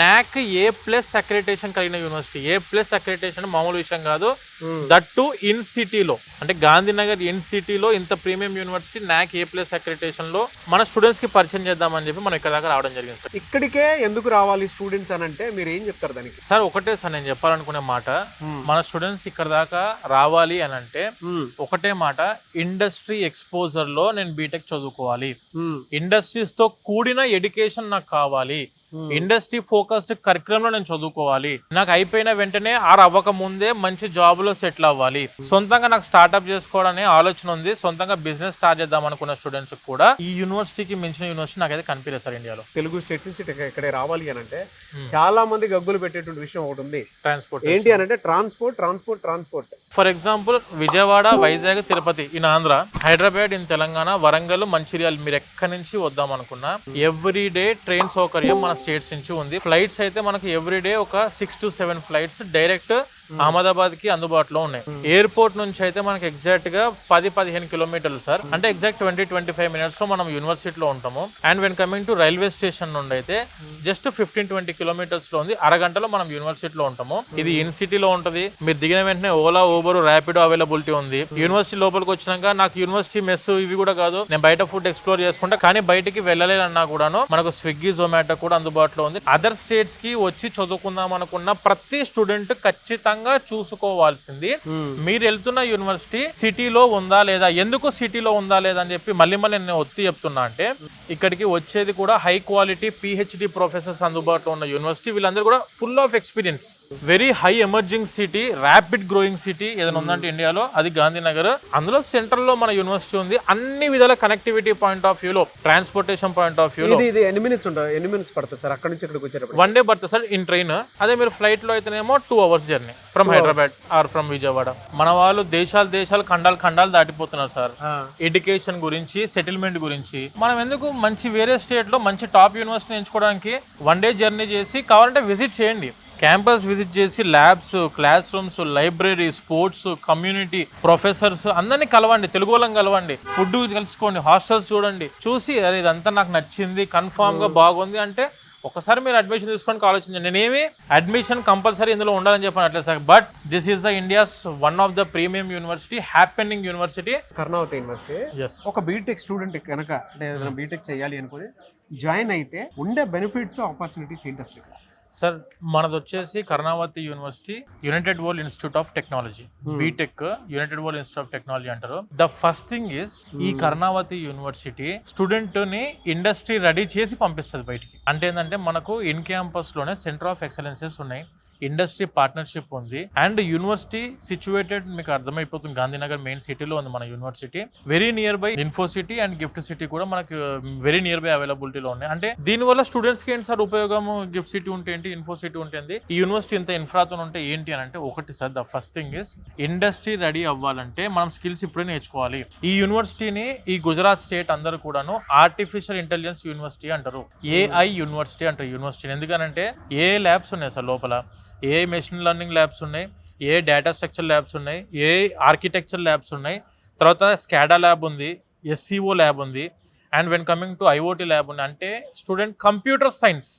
నాక్ A+ accreditation కలిగిన university. A+ accreditation మామూలు విషయం కాదు. దట్ టు ఇన్ సిటీలో, అంటే గాంధీనగర్ ఇన్ సిటీలో ఇంత ప్రీమియం యూనివర్సిటీ నాక్ A+ అక్రిడిటేషన్ లో మన స్టూడెంట్స్ కి పరిచయం చేద్దామని చెప్పి మనం ఇక్కడ దాకా రావడం జరిగింది సార్. ఇక్కడికే ఎందుకు రావాలి స్టూడెంట్స్ అని అంటే మీరు ఏం చెప్తారు దానికి? సార్ ఒకటే సార్ నేను చెప్పాలనుకునే మాట, మన స్టూడెంట్స్ ఇక్కడ దాకా రావాలి అని అంటే ఒకటే మాట, ఇండస్ట్రీ ఎక్స్పోజర్ లో నేను బీటెక్ చదువుకోవాలి, ఇండస్ట్రీస్ తో కూడిన ఎడ్యుకేషన్ నాకు కావాలి, ఇండస్ట్రీ ఫోకస్డ్ కరికులం లో నేను చదువుకోవాలి, నాకు అయిపోయిన వెంటనే అవ్వక ముందే మంచి జాబ్ లో సెటిల్ అవ్వాలి, సొంతంగా నాకు స్టార్ట్అప్ చేసుకోవాలనే ఆలోచన ఉంది, సొంతంగా బిజినెస్ స్టార్ట్ చేద్దాం అనుకున్న స్టూడెంట్స్ కూడా ఈ యూనివర్సిటీకి మించిన యూనివర్సిటీ నాకైతే కనిపించలేదు సార్ ఇండియాలో. తెలుగు స్టేట్ నుంచి ఇక్కడ రావాలి అని అంటే చాలా మంది గగ్గులు పెట్టేటువంటి విషయం ఒకటి ఉంది, ట్రాన్స్పోర్ట్. ఏంటి అని అంటే transport. For example Vijayawada, Vizag, Tirupati in Andhra, Hyderabad in Telangana, Warangal, Mancherial, మీరు ఎక్కడి నుంచి వద్దాం అనుకున్నా ఎవ్రీ డే ట్రైన్ సౌకర్యం మన స్టేట్స్ నుంచి ఉంది. ఫ్లైట్స్ అయితే మనకు ఎవ్రీ డే ఒక 6 to 7 ఫ్లైట్స్ డైరెక్ట్ అహ్మదాబాద్ కి అందుబాటులో ఉన్నాయి. ఎయిర్పోర్ట్ నుంచి అయితే మనకి ఎగ్జాక్ట్ గా 10-15 కిలోమీటర్లు సార్, అంటే ఎగ్జాక్ట్ 20-25 మినిట్స్ లో మనం యూనివర్సిటీలో ఉంటాము. And when coming to railway station నుండి అయితే జస్ట్ 15-20 కిలోమీటర్స్ లో ఉంది, అరగంటలో మనం యూనివర్సిటీలో ఉంటాము. ఇది ఇన్ సిటీలో ఉంటది. మీరు దిగిన వెంటనే ఓలా, ఊబర్, ర్యాపిడో అవైలబిలిటీ ఉంది. యూనివర్సిటీ లోపలికి వచ్చినాక నాకు యూనివర్సిటీ మెస్ ఇవి కూడా కాదు, నేను బయట ఫుడ్ ఎక్స్ప్లోర్ చేసుకుంటా, కానీ బయటికి వెళ్ళలేనన్నా కూడాను మనకు స్విగ్గీ, జొమాటో కూడా అందుబాటులో ఉంది. అదర్ స్టేట్స్ కి వచ్చి చదువుకుందాం అనుకున్న ప్రతి స్టూడెంట్ ఖచ్చితంగా చూసుకోవాల్సింది మీరు వెళ్తున్న యూనివర్సిటీ సిటీలో ఉందా లేదా, ఎందుకు సిటీలో ఉందా లేదా అని చెప్పి మళ్ళీ నేను ఒత్తి చెప్తున్నా అంటే, ఇక్కడికి వచ్చేది కూడా హై క్వాలిటీ PhD ప్రొఫెసర్స్ అందుబాటులో ఉన్న యూనివర్సిటీ. వీళ్ళందరూ కూడా full of experience, very high emerging city, rapid growing city ఏదైనా ఉందంటే ఇండియాలో అది గాంధీనగర్. అందులో సెంట్రల్ లో మన యూనివర్సిటీ ఉంది. అన్ని విధాల కనెక్టివిటీ పాయింట్ ఆఫ్ వ్యూలో, ట్రాన్స్పోర్టేషన్ పాయింట్ ఆఫ్ వ్యూలో. ఇది ఎన్ని మినిట్స్ పడుతుంది సార్ అక్కడ నుంచి ఇక్కడికి వచ్చేటప్పుడు? 1 డే పడుతుంది సార్ ఇన్ ట్రైన్. అదే మీరు ఫ్లైట్ లో అయితేనేమో 2 hours journey from Hyderabad or from Vijayawada. మన వాళ్ళు దేశాలు ఖండాలు దాటిపోతున్నారు సార్ ఎడ్యుకేషన్ గురించి, సెటిల్మెంట్ గురించి. మనం ఎందుకు మంచి వేరే స్టేట్ లో మంచి టాప్ యూనివర్సిటీ ఎంచుకోవడానికి 1 day జర్నీ చేసి కావాలంటే విజిట్ చేయండి, క్యాంపస్ విజిట్ చేసి labs, class rooms, library, sports, community, professors అందరినీ కలవండి, తెలుగు వాళ్ళని కలవండి, ఫుడ్ కలుసుకోండి, హాస్టల్స్ చూడండి, చూసి అరే ఇదంతా నాకు నచ్చింది, కన్ఫామ్ గా బాగుంది అంటే ఒకసారి మీరు అడ్మిషన్ తీసుకోవడానికి ఆలోచించండి. నేనేమి అడ్మిషన్ కంపల్సరీ ఇందులో ఉండాలని చెప్పనట్లేదు sir, but this is the India's one of the premium university, happening university, Karnavati university. ఒక బీటెక్ స్టూడెంట్ కనుక అంటే ఏదైనా బీటెక్ చేయాలి అనుకుని జాయిన్ అయితే ఉండే బెనిఫిట్స్, ఆపర్చునిటీస్ ఏంటి అసలు? సార్ మనది వచ్చేసి Karnavati university United World Institute of Technology, BTech United World Institute of Technology అంటారు. ద ఫస్ట్ థింగ్ ఇస్ ఈ కర్ణావతి యూనివర్సిటీ స్టూడెంట్ ని ఇండస్ట్రీ రెడీ చేసి పంపిస్తుంది బయటికి. అంటే ఏంటంటే మనకు ఇన్ క్యాంపస్ లోనే సెంటర్ ఆఫ్ ఎక్సలెన్సెస్ ఉన్నాయి, ఇండస్ట్రీ పార్ట్నర్షిప్ ఉంది, అండ్ యూనివర్సిటీ సిచ్యువేటెడ్ మీకు అర్థమైపోతుంది గాంధీనగర్ మెయిన్ సిటీలో ఉంది మన యూనివర్సిటీ. Very near by Info City and GIFT City కూడా మనకు వెరీ నియర్ బై అవైలబిలిటీలో ఉన్నాయి. అంటే దీనివల్ల స్టూడెంట్స్ కి ఏంటి సార్ ఉపయోగం? గిఫ్ట్ సిటీ ఉంటే ఏంటి, ఇన్ఫో సిటీ ఉంటుంది, ఈ యూనివర్సిటీ ఇంత ఇన్ఫ్రాతో ఉంటే ఏంటి అని అంటే, ఒకటి sir the first thing is industry ready అవ్వాలంటే మనం స్కిల్స్ ఇప్పుడే నేర్చుకోవాలి. ఈ యూనివర్సిటీని ఈ గుజరాత్ స్టేట్ అందరూ కూడాను ఆర్టిఫిషియల్ ఇంటెలిజెన్స్ యూనివర్సిటీ అంటారు, AI యూనివర్సిటీ అంటారు యూనివర్సిటీ. ఎందుకనంటే ఏ ల్యాబ్స్ ఉన్నాయి సార్ లోపల, ఏ మెషిన్ లెర్నింగ్ ల్యాబ్స్ ఉన్నాయి, ఏ డేటా స్ట్రక్చర్ ల్యాబ్స్ ఉన్నాయి, ఏ ఆర్కిటెక్చర్ ల్యాబ్స్ ఉన్నాయి, తర్వాత స్కాడా ల్యాబ్ ఉంది, SCO ల్యాబ్ ఉంది, and when coming to IoT lab ఉంది. అంటే స్టూడెంట్ కంప్యూటర్ సైన్స్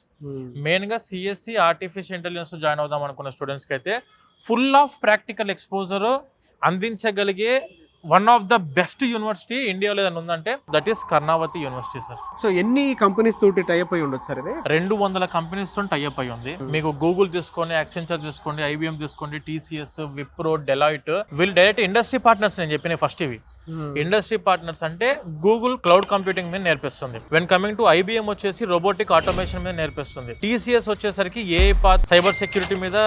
మెయిన్ గా CSC ఆర్టిఫిషియల్ ఇంటెలిజెన్స్ జాయిన్ అవుదాం అనుకున్న స్టూడెంట్స్ కి అయితే ఫుల్ ఆఫ్ ప్రాక్టికల్ ఎక్స్పోజర్ అందించగలిగే one of the best university ఇండియాలో ఏదైనా ఉందంటే that is Karnavati university sir. So ఎన్ని కంపెనీస్ తోటి టైఅప్ అయి ఉండొచ్చు సార్? ఇది 200 కంపెనీస్ తో టైఅప్ అయి ఉంది. మీకు గూగుల్ తీసుకోండి, యాక్సెంచర్ తీసుకోండి, IBM తీసుకోండి, TCS, విప్రో, డెలాయిట్, వీళ్ళు డైరెక్ట్ ఇండస్ట్రీ పార్ట్నర్స్. నేను చెప్పిన ఫస్ట్ ఇవి ఇండస్ట్రీ పార్ట్నర్స్ అంటే గూగుల్ క్లౌడ్ కంప్యూటింగ్ మీద నేర్పిస్తుంది. వెన్ కమింగ్ టు IBM వచ్చేసి రోబోటిక్ ఆటోమేషన్ మీద నేర్పిస్తుంది. TCS వచ్చేసరికి AI పాత్, సైబర్ సెక్యూరిటీ మీద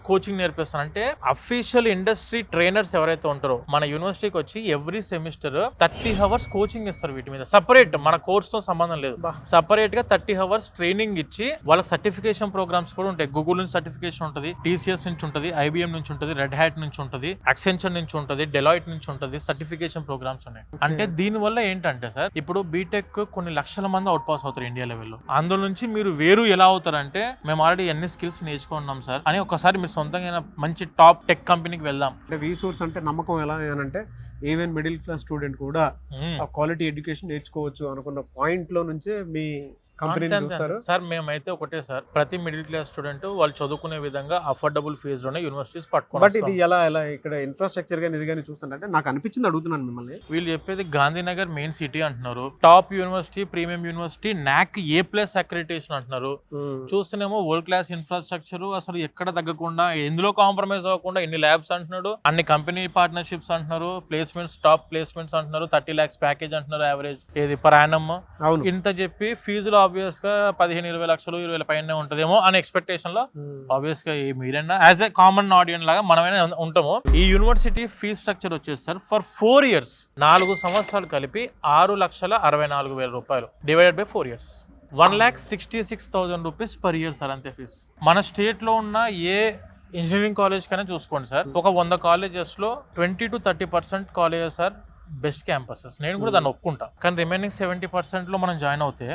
కోచింగ్ నేర్పిస్తుంది. అంటే అఫీషియల్ ఇండస్ట్రీ ట్రైనర్స్ ఎవరైతే ఉంటారో మన యూనివర్సిటీకి వచ్చి ఎవ్రీ సెమిస్టర్ 30 hours కోచింగ్ ఇస్తారు. వీటి మీద సపరేట్, మన కోర్స్ తో సంబంధం లేదు, సపరేట్ గా 30 hours ట్రైనింగ్ ఇచ్చి వాళ్ళకి సర్టిఫికేషన్ ప్రోగ్రామ్స్ కూడా ఉంటాయి. గూగుల్ నుంచి సర్టిఫికేషన్ ఉంటుంది, TCS నుంచి ఉంటుంది, IBM నుంచి ఉంటుంది, రెడ్ హ్యాట్ నుంచి ఉంటుంది, యాక్సెంచర్ నుంచి ఉంటుంది, డెలాయిట్ నుంచి ఉంటుంది, సర్టిఫికేషన్ ప్రోగ్రామ్స్ ఉన్నాయి. అంటే దీని వల్ల ఏంటంటే సార్ ఇప్పుడు బీటెక్ కొన్ని లక్షల మంది అవుట్ పాస్ అవుతారు ఇండియా లెవెల్లో. అందులో నుంచి మీరు వేరు ఎలా అవుతారంటే, మేము ఆల్రెడీ ఎన్ని స్కిల్స్ నేర్చుకున్నాం సార్ అని ఒకసారి మీరు సొంతంగా మంచి టాప్ టెక్ కంపెనీకి వెళ్దాం. అంటే రీసోర్స్ అంటే నమ్మకం ఎలా అంటే ఈవెన్ మిడిల్ క్లాస్ స్టూడెంట్ కూడా ఆ క్వాలిటీ ఎడ్యుకేషన్ నేర్చుకోవచ్చు అనుకున్న పాయింట్ లో నుంచే మీ కంపెనీని చూస్తారు. సార్ మేమైతే ఒకటే సార్, ప్రతి మిడిల్ క్లాస్ స్టూడెంట్ వాళ్ళు చదువుకునే విధంగా అఫోర్డబుల్ ఫీజు లోనే యూనివర్సిటీస్ బట్ పట్టుకోవాలి. ఇది ఎలా ఇక్కడ ఇన్ఫ్రాస్ట్రక్చర్ గానీ ఇది కానీ చూస్తుంటే నాకు అనిపించింది, అడుగుతున్నాను మిమ్మల్ని. వీళ్ళు చెప్పేది గాంధీనగర్ మెయిన్ సిటీ అంటున్నారు, టాప్ యూనివర్సిటీ, ప్రీమియం యూనివర్సిటీ, నాక్ A+ అక్రిడిటేషన్ అంటున్నారు. చూస్తేనేమో వరల్డ్ క్లాస్ ఇన్ఫ్రాస్ట్రక్చర్, అసలు ఎక్కడ తగ్గకుండా ఎందులో కాంప్రమైజ్ అవ్వకుండా ఎన్ని ల్యాబ్స్ అంటున్నాడు, అన్ని కంపెనీ పార్ట్నర్షిప్స్ అంటున్నారు, ప్లేస్మెంట్స్ టాప్ ప్లేస్మెంట్స్ అంటున్నారు, 30 lakhs ప్యాకేజ్ అంటున్నారు యావరేజ్ ఏది పర్ యానమ్. అవును, ఇంత చెప్పి ఫీజులు ఆబ్వియస్ గా 15-20 లక్షలు 20 పైన ఉంటదేమో అనే ఎక్స్పెక్టేషన్ లో ఆబ్వియస్ గా మీరైనా యాజ్ ఎ కామన్ ఆడియన్స్ లాగా మనమైనా ఉంటాము. ఈ యూనివర్సిటీ ఫీజ్ స్ట్రక్చర్ వచ్చేసి సార్ ఫర్ 4 years 4 సంవత్సరాలు కలిపి 6,64,000 రూపాయలు divided by 4 years 1,66,000 rupees per year sir, అంతే ఫీజ్. మన స్టేట్ లో ఉన్న ఏ ఇంజనీరింగ్ కాలేజ్ కైనా చూసుకోండి సార్, ఒక 100 colleges లో 20 to 30% colleges sir best campuses. నేను కూడా దాన్ని ఒప్పుకుంటా. కానీ రిమైనింగ్ 70% లో మనం జాయిన్ అవుతే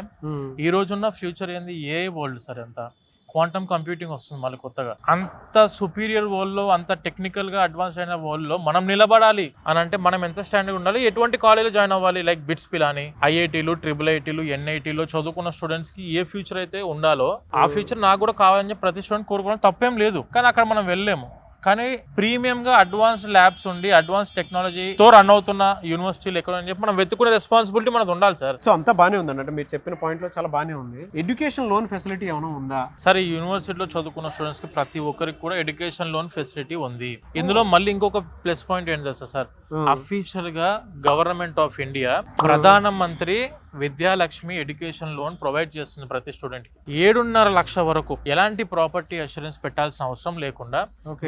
ఈ రోజున్న ఫ్యూచర్ ఏంది, ఏ వరల్డ్ సార్, ఎంత క్వాంటమ్ కంప్యూటింగ్ వస్తుంది మళ్ళీ కొత్తగా. అంత సుపీరియర్ వరల్డ్ లో, అంత టెక్నికల్ గా అడ్వాన్స్ అయిన వరల్డ్ లో మనం నిలబడాలి అని అంటే మనం ఎంత స్టాండర్డ్ ఉండాలి, ఎటువంటి కాలేజ్ జాయిన్ అవ్వాలి, లైక్ బిట్స్ పిలాని, IITలు, IIITలు, NITలో చదువుకున్న స్టూడెంట్స్ కి ఏ ఫ్యూచర్ అయితే ఉండాలో ఆ ఫ్యూచర్ నాకు కూడా కావాలని చెప్పి ప్రతి స్టూడెంట్ కోరుకోవడం తప్పేం లేదు. కానీ అక్కడ మనం వెళ్ళలేము. కానీ ప్రీమియం గా అడ్వాన్స్డ్ ల్యాబ్స్ ఉండి అడ్వాన్స్ టెక్నాలజీతో రన్ అవుతున్న యూనివర్సిటీలు ఎక్కడ అని చెప్పి మనం వెతుకునే రెస్పాన్సిబిలిటీ మనకు ఉండాలి సార్. సో అంతా బానే ఉంది అంటే మీరు చెప్పిన పాయింట్ లో చాలా బానే ఉంది. ఎడ్యుకేషన్ లోన్ ఫెసిలిటీ ఏమైనా ఉందా సార్? ఈ యూనివర్సిటీలో చదువుకున్న స్టూడెంట్స్ కి ప్రతి ఒక్కరికి కూడా ఎడ్యుకేషన్ లోన్ ఫెసిలిటీ ఉంది. ఇందులో మళ్ళీ ఇంకొక ప్లస్ పాయింట్ ఏంటి తెలుసా సార్, అఫీషియల్ గా గవర్నమెంట్ ఆఫ్ ఇండియా ప్రధానమంత్రి విద్యాలక్ష్మి ఎడ్యుకేషన్ లోన్ ప్రొవైడ్ చేస్తుంది ప్రతి స్టూడెంట్ కి. 7.5 లక్షల వరకు ఎలాంటి ప్రాపర్టీ అష్యూరెన్స్ పెట్టాల్సిన అవసరం లేకుండా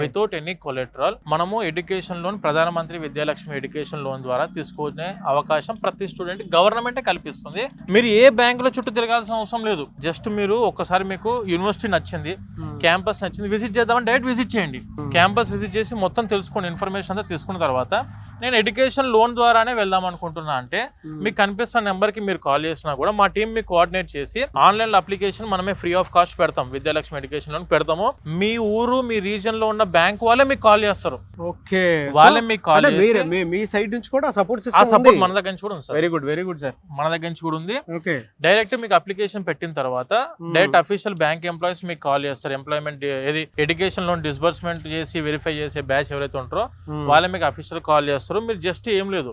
వితౌట్ ఎనీ కొలెటరల్ మనము ఎడ్యుకేషన్ లోన్ ప్రధానమంత్రి విద్యాలక్ష్మి ఎడ్యుకేషన్ లోన్ ద్వారా తీసుకునే అవకాశం ప్రతి స్టూడెంట్ గవర్నమెంటే కల్పిస్తుంది. మీరు ఏ బ్యాంక్ లో చుట్టూ తిరగాల్సిన అవసరం లేదు. జస్ట్ మీరు ఒక్కసారి మీకు యూనివర్సిటీ నచ్చింది, క్యాంపస్ నచ్చింది, విజిట్ చేద్దామని డైరెక్ట్ విజిట్ చేయండి. క్యాంపస్ విజిట్ చేసి మొత్తం తెలుసుకోండి, ఇన్ఫర్మేషన్ అంతా తీసుకున్న తర్వాత నేను ఎడ్యుకేషన్ లోన్ ద్వారానే వెళ్దాం అనుకుంటున్నా అంటే మీకు కనిపిస్తున్న నెంబర్ కి మీరు కాల్ చేసినా కూడా మా టీం మీకు కోఆర్డినేట్ చేసి ఆన్లైన్ లో అప్లికేషన్ మనమే ఫ్రీ ఆఫ్ కాస్ట్ పెడతాం, విద్యాలక్ష్మి ఎడ్యుకేషన్ లోన్ పెడతాము. మీ ఊరు మీ రీజన్ లో ఉన్న బ్యాంక్ వాళ్ళే మీకు కాల్ చేస్తారు. ఓకే, వాళ్ళే మీకు కాల్ చేసి మీ సైడ్ నుంచి కూడా సపోర్ట్ మన దగ్గర నుంచి కూడా ఉంది సార్. వెరీ గుడ్ సార్, మన దగ్గర నుంచి కూడా ఉంది. ఓకే, డైరెక్ట్ మీకు అప్లికేషన్ పెట్టిన తర్వాత డైరెక్ట్ అఫీషియల్ బ్యాంక్ ఎంప్లాయీస్ మీకు కాల్ చేస్తారు. ఎంప్లాయ్మెంట్ ఏది ఎడ్యుకేషన్ లోన్ డిస్బర్స్మెంట్ చేసి వెరిఫై చేసే బ్యాచ్ ఎవరైతే ఉంటారో వాళ్ళే మీకు అఫీషియల్ కాల్ చేస్తారు. మీరు జస్ట్ ఏం లేదు,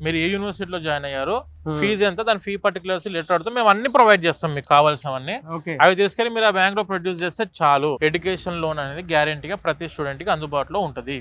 మీరు ఏ యూనివర్సిటీలో జాయిన్ అయ్యారో, ఫీజు ఎంత, దాని ఫీ పర్టికులర్స్ లెటర్ అడితే మేము అన్ని ప్రొవైడ్ చేస్తాం మీకు కావాల్సినవన్నీ. అవి తీసుకెళ్ళి మీరు ఆ బ్యాంక్ లో ప్రొడ్యూస్ చేస్తే చాలు, ఎడ్యుకేషన్ లోన్ అనేది గ్యారెంటీగా ప్రతి స్టూడెంట్ కి అందుబాటులో ఉంటుంది.